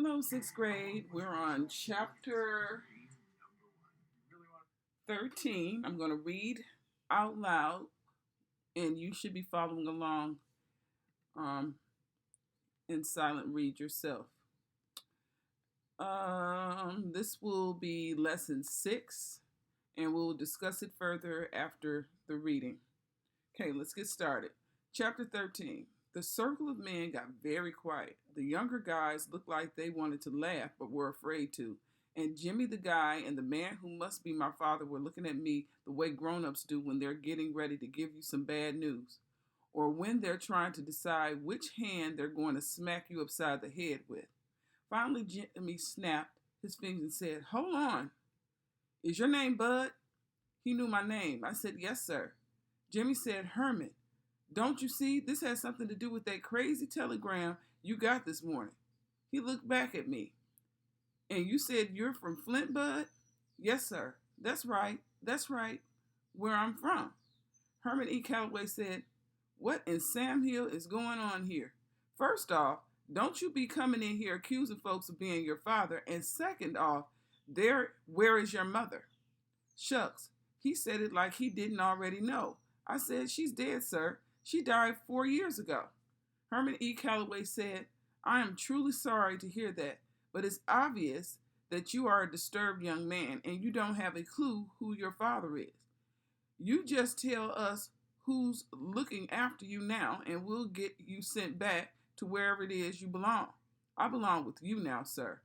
Hello, sixth grade. We're on chapter 13. I'm going to read out loud, and you should be following along um, in silent read yourself. This will be lesson 6, and we'll discuss it further after the reading. Okay, let's get started. Chapter 13. The circle of men got very quiet. The younger guys looked like they wanted to laugh but were afraid to. And Jimmy the guy and the man who must be my father were looking at me the way grown-ups do when they're getting ready to give you some bad news, or when they're trying to decide which hand they're going to smack you upside the head with. Finally, Jimmy snapped his fingers and said, "Hold on. Is your name Bud?" He knew my name. I said, "Yes, sir." Jimmy said, "Herman, don't you see? This has something to do with that crazy telegram you got this morning." He looked back at me. "And you said you're from Flint, Bud?" "Yes, sir." That's right. That's right. Where I'm from." Herman E. Calloway said, "What in Sam Hill is going on here? First off, don't you be coming in here accusing folks of being your father. And second off, where is your mother?" "Shucks." He said it like he didn't already know. I said, "She's dead, sir. She died 4 years ago." Herman E. Calloway said, "I am truly sorry to hear that, but it's obvious that you are a disturbed young man and you don't have a clue who your father is. You just tell us who's looking after you now and we'll get you sent back to wherever it is you belong." "I belong with you now, sir."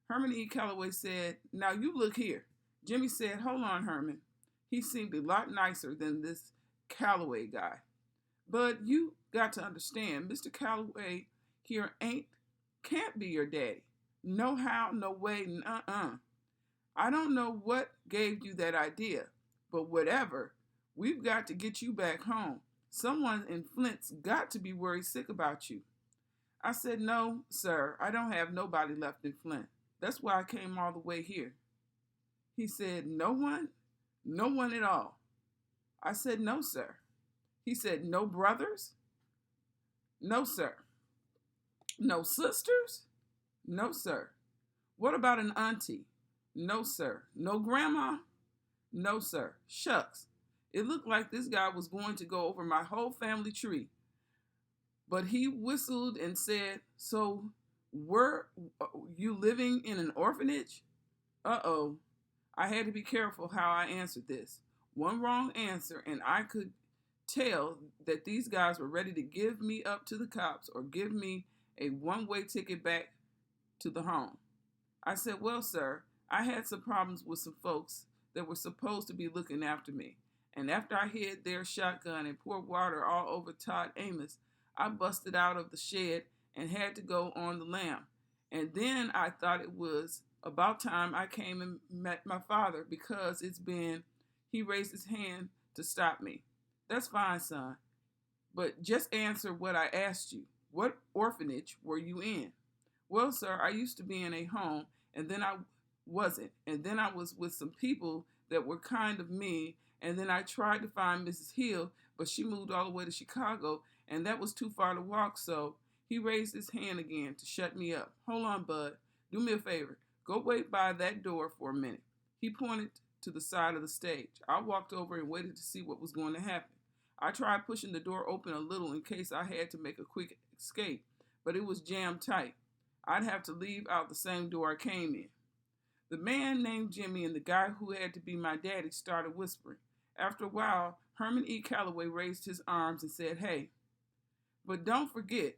Herman E. Calloway said, "Now you look here." Jimmy said, "Hold on, Herman." He seemed a lot nicer than this Calloway guy. "But you got to understand, Mr. Calloway here can't be your daddy. No how, no way, I don't know what gave you that idea, but whatever, we've got to get you back home. Someone in Flint's got to be worried sick about you." I said, "No, sir, I don't have nobody left in Flint. That's why I came all the way here." He said, "No one? No one at all?" I said, "No, sir." He said, "No brothers?" "No, sir." "No sisters?" "No, sir." "What about an auntie?" "No, sir." "No grandma?" "No, sir." Shucks. It looked like this guy was going to go over my whole family tree. But he whistled and said, "So were you living in an orphanage?" Uh-oh. I had to be careful how I answered this. One wrong answer, and I could tell that these guys were ready to give me up to the cops or give me a one-way ticket back to the home. I said, "Well, sir, I had some problems with some folks that were supposed to be looking after me. And after I hid their shotgun and poured water all over Todd Amos, I busted out of the shed and had to go on the lam. And then I thought it was about time I came and met my father because he raised his hand to stop me." "That's fine, son. But just answer what I asked you. What orphanage were you in?" "Well, sir, I used to be in a home, and then I wasn't. And then I was with some people that were kind of mean, and then I tried to find Mrs. Hill, but she moved all the way to Chicago, and that was too far to walk, so." He raised his hand again to shut me up. "Hold on, Bud. Do me a favor. Go wait by that door for a minute." He pointed to the side of the stage. I walked over and waited to see what was going to happen. I tried pushing the door open a little in case I had to make a quick escape, but it was jammed tight. I'd have to leave out the same door I came in. The man named Jimmy and the guy who had to be my daddy started whispering. After a while, Herman E. Calloway raised his arms and said, "Hey, but don't forget,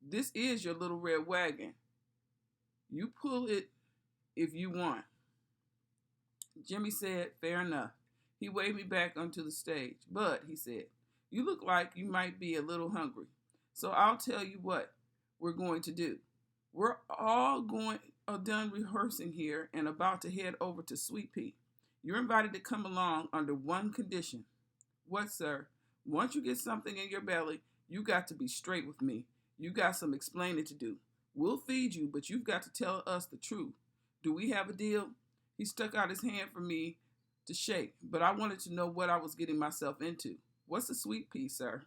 this is your little red wagon. You pull it if you want." Jimmy said, "Fair enough." He waved me back onto the stage. "Bud," he said, "you look like you might be a little hungry. So I'll tell you what we're going to do. We're all done rehearsing here and about to head over to Sweet Pea. You're invited to come along under one condition." "What, sir?" "Once you get something in your belly, you got to be straight with me. You got some explaining to do. We'll feed you, but you've got to tell us the truth. Do we have a deal?" He stuck out his hand for me to shake, but I wanted to know what I was getting myself into. "What's a Sweet Pea, sir?"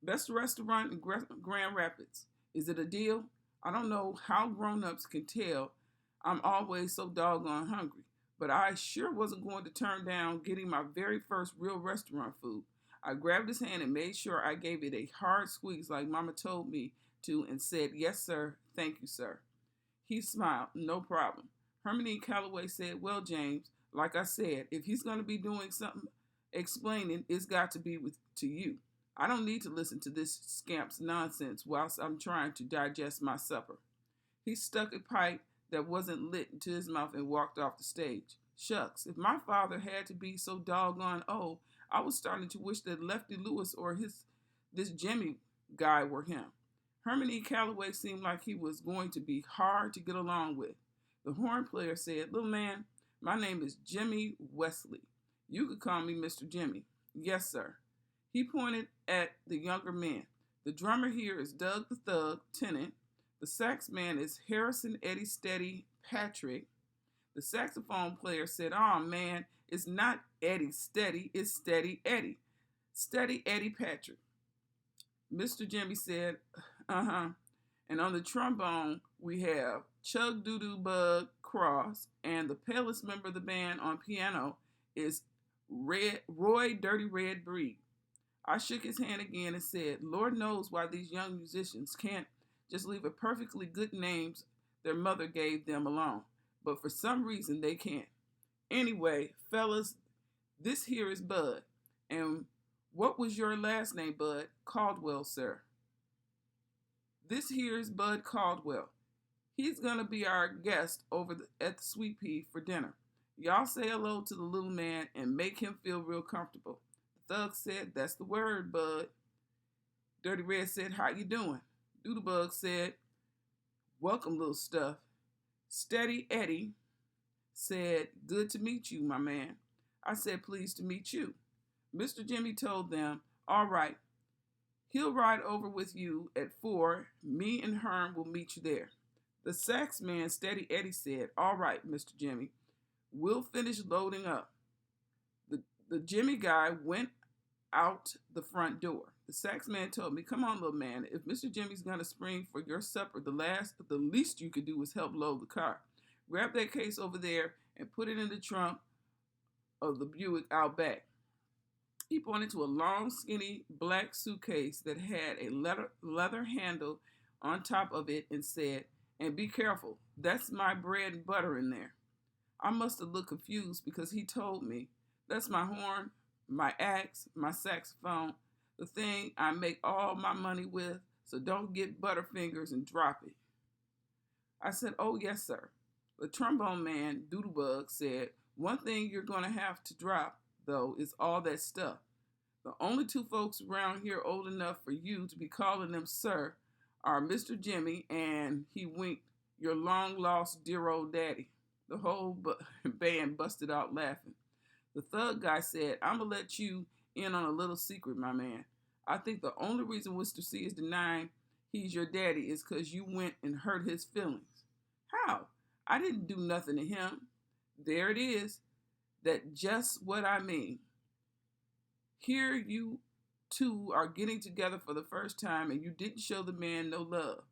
"Best restaurant in Grand Rapids. Is it a deal?" I don't know how grown-ups can tell I'm always so doggone hungry, but I sure wasn't going to turn down getting my very first real restaurant food. I grabbed his hand and made sure I gave it a hard squeeze like Mama told me to and said, "Yes, sir. Thank you, sir." He smiled. "No problem." Hermione Calloway said, "Well, James, like I said, if he's going to be doing something explaining, it's got to be to you. I don't need to listen to this scamp's nonsense whilst I'm trying to digest my supper." He stuck a pipe that wasn't lit into his mouth and walked off the stage. Shucks, if my father had to be so doggone old, I was starting to wish that Lefty Lewis or this Jimmy guy were him. Hermione Calloway seemed like he was going to be hard to get along with. The horn player said, "Little man, my name is Jimmy Wesley. You could call me Mr. Jimmy." "Yes, sir." He pointed at the younger man. "The drummer here is Doug the Thug, Tennant. The sax man is Harrison Eddie Steady Patrick." The saxophone player said, "Oh man, it's not Eddie Steady, it's Steady Eddie. Steady Eddie Patrick." Mr. Jimmy said, "Uh-huh." "And on the trombone, we have Chug Doodoo Bug Cross, and the palest member of the band on piano is Roy Dirty Red Breed." I shook his hand again and said, "Lord knows why these young musicians can't just leave a perfectly good names their mother gave them alone, but for some reason they can't. Anyway, fellas, this here is Bud. And what was your last name, Bud?" "Caldwell, sir." "This here is Bud Caldwell. He's going to be our guest at the Sweet Pea for dinner. Y'all say hello to the little man and make him feel real comfortable." The thug said, "That's the word, Bud." Dirty Red said, "How you doing?" Doodlebug said, "Welcome, little stuff." Steady Eddie said, "Good to meet you, my man." I said, "Pleased to meet you." Mr. Jimmy told them, "All right, he'll ride over with you at 4. Me and Herm will meet you there." The sax man, Steady Eddie, said, "All right, Mr. Jimmy, we'll finish loading up." The Jimmy guy went out the front door. The sax man told me, "Come on, little man. If Mr. Jimmy's going to spring for your supper, the least you could do is help load the car. Grab that case over there and put it in the trunk of the Buick out back." He pointed to a long, skinny black suitcase that had a leather handle on top of it and said, "And be careful, that's my bread and butter in there." I must have looked confused because he told me, "That's my horn, my axe, my saxophone, the thing I make all my money with, so don't get butterfingers and drop it." I said, "Oh, yes, sir." The trombone man, Doodlebug, said, "One thing you're going to have to drop, though, is all that stuff. The only 2 folks around here old enough for you to be calling them sir are Mr. Jimmy and," he winked, "your long-lost dear old daddy." The whole band busted out laughing. The thug guy said, "I'm going to let you in on a little secret, my man. I think the only reason Mr. C is denying he's your daddy is because you went and hurt his feelings." "How? I didn't do nothing to him." "There it is. That's just what I mean. Here you 2 are getting together for the first time and you didn't show the man no love."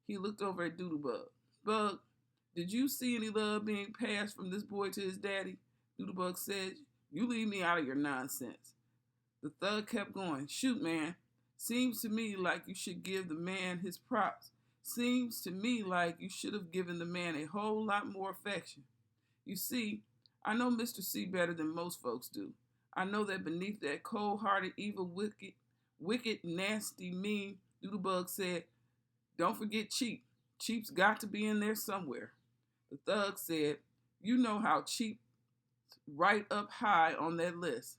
He looked over at Doodlebug. "Bug, did you see any love being passed from this boy to his daddy?" Doodlebug said, "You leave me out of your nonsense." The thug kept going. "Shoot, man. Seems to me like you should give the man his props. Seems to me like you should have given the man a whole lot more affection. You see, I know Mr. C better than most folks do. I know that beneath that cold-hearted, evil, wicked, nasty, mean," Doodlebug said, "don't forget Cheap. Cheap's got to be in there somewhere." The thug said, "You know how Cheap's right up high on that list.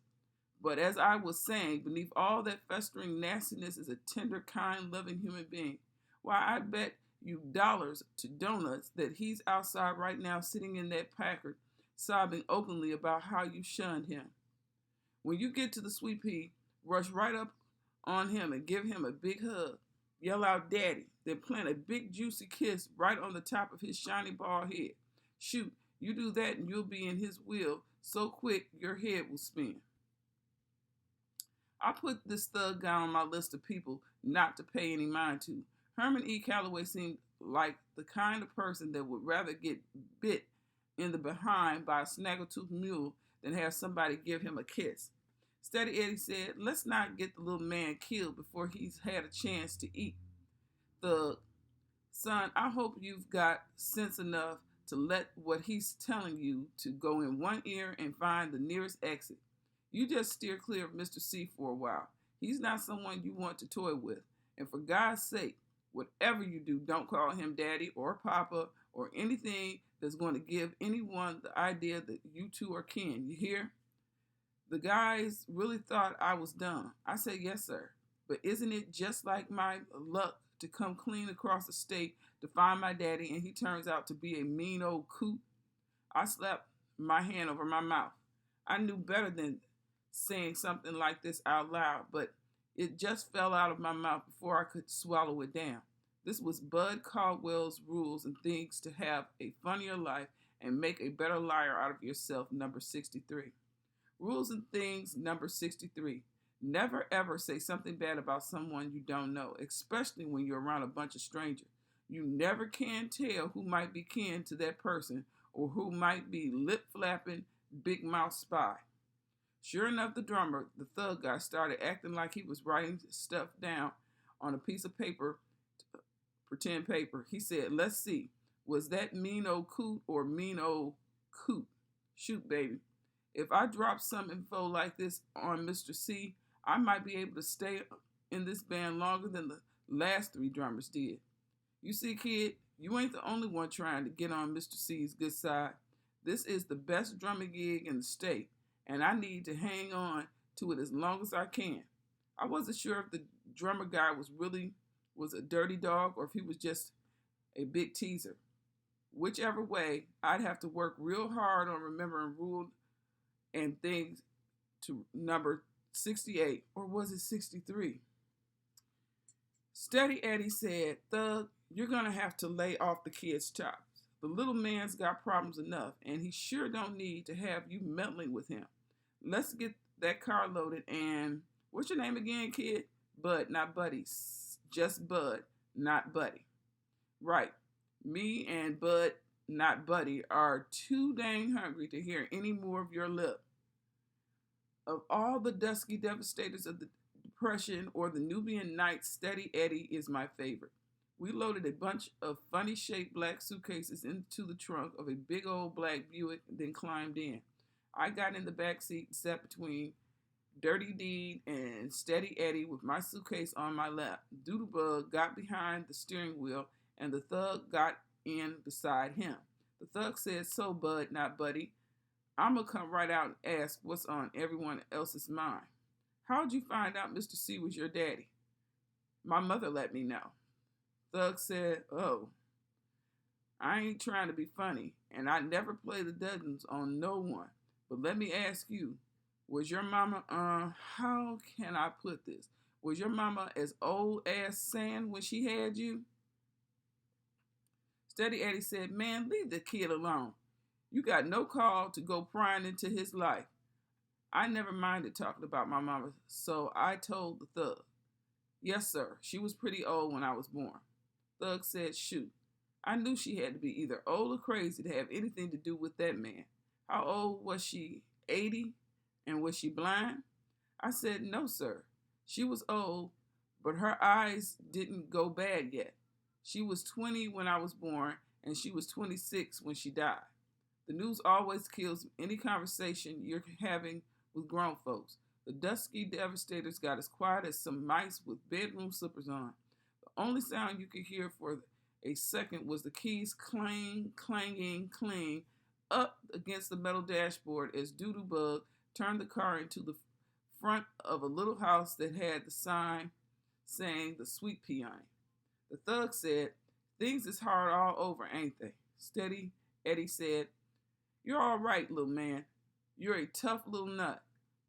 But as I was saying, beneath all that festering nastiness is a tender, kind, loving human being. Why, I bet you dollars to donuts that he's outside right now sitting in that Packard, sobbing openly about how you shunned him. When you get to the Sweet Pea, rush right up on him and give him a big hug. Yell out, 'Daddy,' then plant a big juicy kiss right on the top of his shiny bald head. Shoot, you do that and you'll be in his wheel so quick your head will spin." I put this thug guy on my list of people not to pay any mind to. Herman E. Calloway seemed like the kind of person that would rather get bit in the behind by a snaggletooth mule than have somebody give him a kiss. Steady Eddie said, "Let's not get the little man killed before he's had a chance to eat." Thug, son, I hope you've got sense enough to let what he's telling you to go in one ear and find the nearest exit. You just steer clear of Mr. C for a while. He's not someone you want to toy with. And for God's sake, whatever you do, don't call him daddy or papa or anything that's going to give anyone the idea that you two are kin. You hear? The guys really thought I was dumb. I said, yes, sir. But isn't it just like my luck to come clean across the state to find my daddy and he turns out to be a mean old coot? I slapped my hand over my mouth. I knew better than saying something like this out loud, but it just fell out of my mouth before I could swallow it down. This was Bud Caldwell's Rules and Things to Have a Funnier Life and Make a Better Liar Out of Yourself, number 63. Rules and Things, number 63. Never ever say something bad about someone you don't know, especially when you're around a bunch of strangers. You never can tell who might be kin to that person or who might be lip-flapping, big-mouth spy. Sure enough, the drummer, the thug guy, started acting like he was writing stuff down on a piece of paper, pretend paper. He said, let's see, was that mean old coot or mean old coot? Shoot, baby. If I drop some info like this on Mr. C, I might be able to stay in this band longer than the last 3 drummers did. You see, kid, you ain't the only one trying to get on Mr. C's good side. This is the best drumming gig in the state, and I need to hang on to it as long as I can. I wasn't sure if the drummer guy was a dirty dog or if he was just a big teaser. Whichever way, I'd have to work real hard on remembering rule and things to number 68, or was it 63? Steady Eddie said, Thug, you're going to have to lay off the kid's chops. The little man's got problems enough, and he sure don't need to have you meddling with him. Let's get that car loaded and, what's your name again, kid? Bud, not Buddy. Just Bud, not Buddy. Right. Me and Bud, not Buddy, are too dang hungry to hear any more of your lip. Of all the dusky devastators of the Depression or the Nubian Nights, Steady Eddie is my favorite. We loaded a bunch of funny-shaped black suitcases into the trunk of a big old black Buick, then climbed in. I got in the back seat and sat between Dirty Deed and Steady Eddie with my suitcase on my lap. Doodlebug got behind the steering wheel, and the thug got in beside him. The thug said, so, Bud, not Buddy, I'm going to come right out and ask what's on everyone else's mind. How'd you find out Mr. C was your daddy? My mother let me know. Thug said, oh, I ain't trying to be funny, and I never play the dozens on no one. But let me ask you, was your mama, how can I put this? Was your mama as old as sand when she had you? Steady Eddie said, man, leave the kid alone. You got no call to go prying into his life. I never minded talking about my mama, so I told the thug. Yes, sir, she was pretty old when I was born. Thug said, shoot, I knew she had to be either old or crazy to have anything to do with that man. How old was she? 80? And was she blind? I said, no, sir. She was old, but her eyes didn't go bad yet. She was 20 when I was born, and she was 26 when she died. The news always kills any conversation you're having with grown folks. The dusky devastators got as quiet as some mice with bedroom slippers on. The only sound you could hear for a second was the keys clanging, up against the metal dashboard as Doodlebug turned the car into the front of a little house that had the sign saying the Sweet Pea on it. The thug said, things is hard all over, ain't they? Steady Eddie said, you're all right, little man. You're a tough little nut.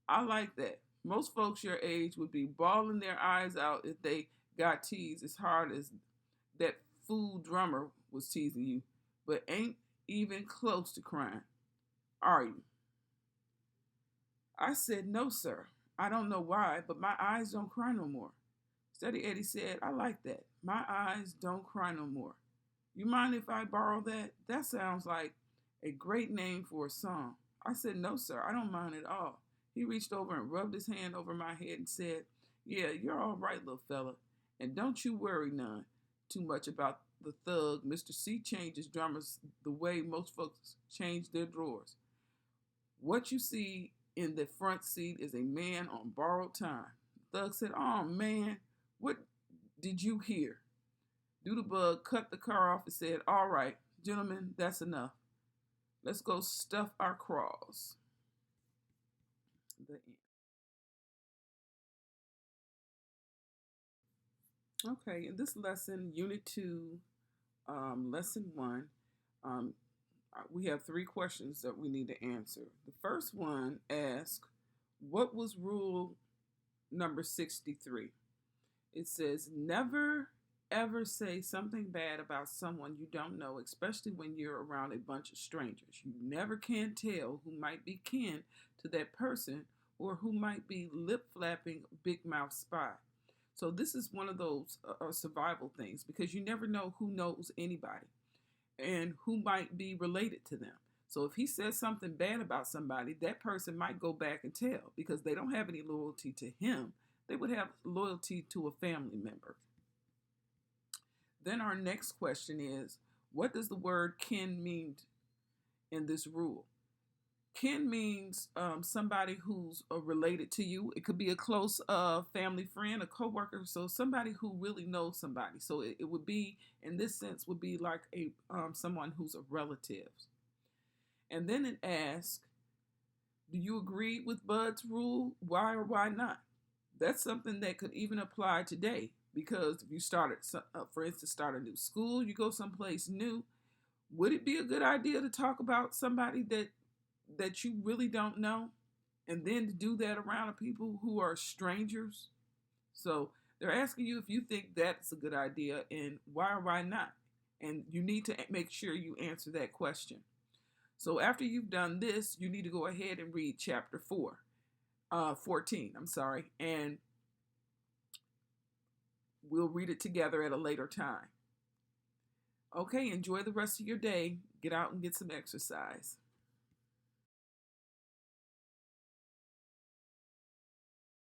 I like that. Most folks your age would be bawling their eyes out if they got teased as hard as that fool drummer was teasing you, but ain't even close to crying. Are you? I said, no, sir. I don't know why, but my eyes don't cry no more. Steady Eddie said, I like that. My eyes don't cry no more. You mind if I borrow that? That sounds like a great name for a song. I said, no, sir, I don't mind at all. He reached over and rubbed his hand over my head and said, yeah, you're all right, little fella. And don't you worry none too much about the thug. Mr. C changes drummers the way most folks change their drawers. What you see in the front seat is a man on borrowed time. The thug said, oh, man, what did you hear? Doodlebug cut the car off and said, all right, gentlemen, that's enough. Let's go stuff our craws. The end. Okay, in this lesson, Unit 2, Lesson 1, um, we have 3 questions that we need to answer. The first one asks, what was rule number 63? It says, never ever say something bad about someone you don't know, especially when you're around a bunch of strangers. You never can tell who might be kin to that person or who might be lip flapping big mouth spy. So this is one of those survival things because you never know who knows anybody and who might be related to them. So if he says something bad about somebody, that person might go back and tell because they don't have any loyalty to him. They would have loyalty to a family member. Then our next question is, what does the word kin mean in this rule? Kin means somebody who's related to you. It could be a close family friend, a coworker, so somebody who really knows somebody. So it would be, in this sense, would be like a someone who's a relative. And then it asks, do you agree with Bud's rule? Why or why not? That's something that could even apply today because if you started, for instance, start a new school, you go someplace new, would it be a good idea to talk about somebody that you really don't know and then to do that around people who are strangers? So they're asking you if you think that's a good idea and why or why not. And you need to make sure you answer that question. So after you've done this, you need to go ahead and read chapter 14, and we'll read it together at a later time. Okay, enjoy the rest of your day. Get out and get some exercise.